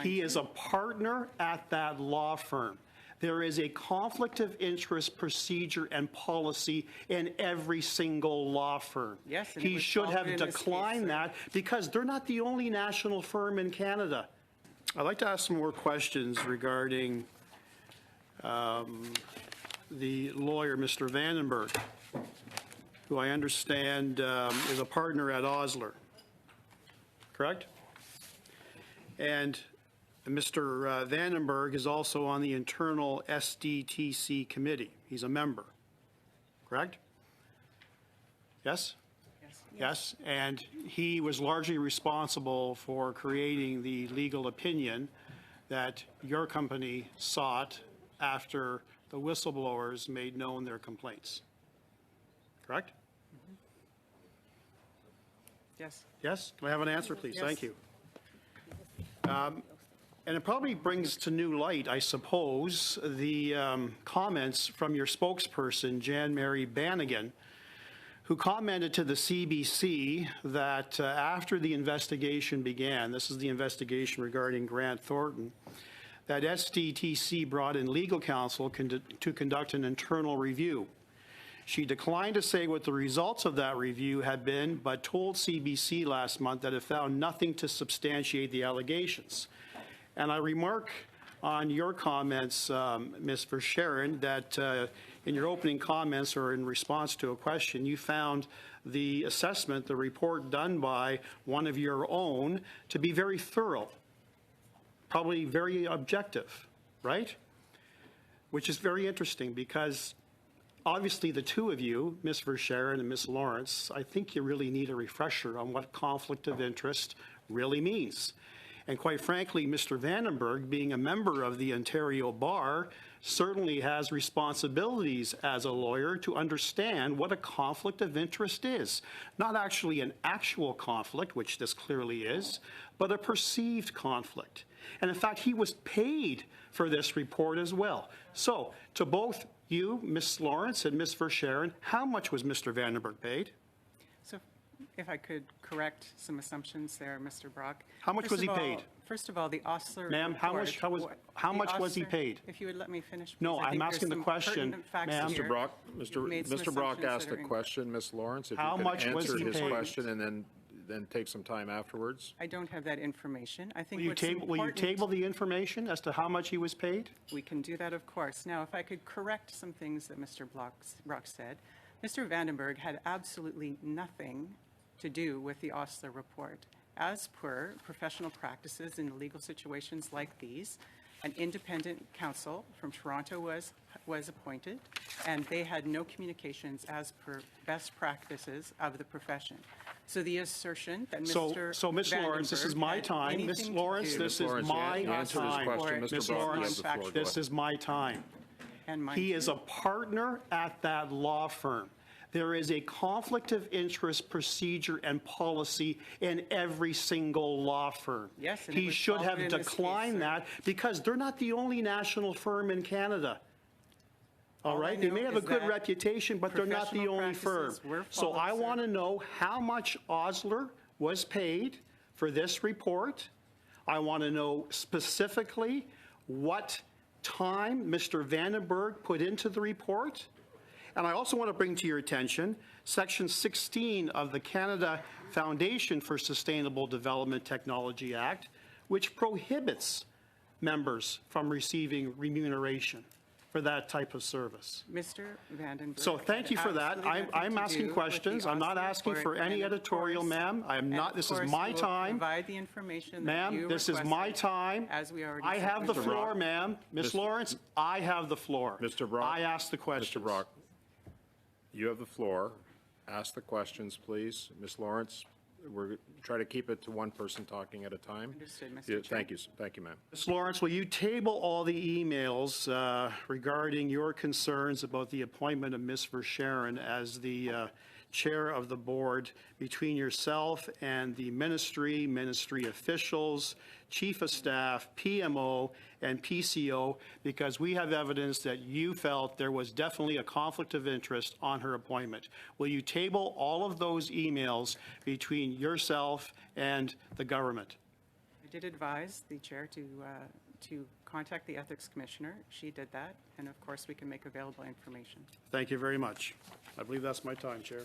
He is a partner at that law firm. There is a conflict of interest procedure and policy in every single law firm. Yes, and he should have declined that because they're not the only national firm in Canada. I'd like to ask some more questions regarding the lawyer, Mr. Vandenberg, who I understand is a partner at Osler, correct? And Mr. Vandenberg is also on the internal SDTC committee. He's a member, correct? Yes? Yes, and he was largely responsible for creating the legal opinion that your company sought after the whistleblowers made known their complaints, correct? Yes. Yes? Do I have an answer, please? Yes. Thank you. And it probably brings to new light, I suppose, the comments from your spokesperson, Jan Mary Bannigan, who commented to the CBC that after the investigation began, this is the investigation regarding Grant Thornton, that SDTC brought in legal counsel to conduct an internal review. She declined to say what the results of that review had been, but told CBC last month that it found nothing to substantiate the allegations. And I remark on your comments, Ms. Verschuren, that in your opening comments or in response to a question, you found the assessment, the report done by one of your own, to be very thorough, probably very objective, right? Which is very interesting because obviously the two of you, Ms. Verschuren and Ms. Lawrence, I think you really need a refresher on what conflict of interest really means. And quite frankly, Mr. Vandenberg, being a member of the Ontario Bar, certainly has responsibilities as a lawyer to understand what a conflict of interest is. Not actually an actual conflict, which this clearly is, but a perceived conflict. And in fact, he was paid for this report as well. So to both you, Ms. Lawrence and Ms. Verschuren, how much was Mr. Vandenberg paid? So if I could correct some assumptions there, Mr. Brock. How much was he paid? First of all, the Osler Ma'am, how much was he paid? If you would let me finish. No, I'm asking the question, ma'am. Mr. Brock, Mr. Brock asked a question, Ms. Lawrence. If How you much could was answer he his paid? question and then take some time afterwards. I don't have that information. I think Will what's important. you table the information as to how much he was paid? We can do that, of course. Now, if I could correct some things that Mr. Brock said. Mr. Vandenberg had absolutely nothing to do with the Osler report. As per professional practices in legal situations like these, an independent counsel from Toronto was appointed, and they had no communications as per best practices of the profession. So the assertion that Mr. So Ms. Lawrence, this is my time. Ms. Lawrence, this is my time. Ms. Lawrence, this is my time. He is a partner at that law firm. There is a conflict of interest procedure and policy in every single law firm. Yes, and he should have declined that because they're not the only national firm in Canada. All right, they may have a good reputation, but they're not the only firm. So I want to know how much Osler was paid for this report. I want to know specifically what time Mr. Vandenberg put into the report. And I also want to bring to your attention Section 16 of the Canada Foundation for Sustainable Development Technology Act, which prohibits members from receiving remuneration for that type of service. Mr. Vandenberg. So thank you for that. I'm asking questions. I'm not asking for any editorial, ma'am. I am not. This is my time. Provide the information. Ma'am, this is my time. As we already. I have the floor, ma'am. Ms. Lawrence, I have the floor. Mr. Brock. I asked the question. Mr. Brock, you have the floor. Ask the questions, please. Ms. Lawrence, we're try to keep it to one person talking at a time. Understood, Mr. Chair. Thank you, ma'am. Ms. Lawrence, will you table all the emails regarding your concerns about the appointment of Ms. Verschuren as the chair of the board between yourself and the ministry officials, chief of staff, PMO, and PCO, because we have evidence that you felt there was definitely a conflict of interest on her appointment. Will you table all of those emails between yourself and the government? I did advise the chair to contact the ethics commissioner. She did that, and of course, we can make available information. Thank you very much. I believe that's my time, Chair.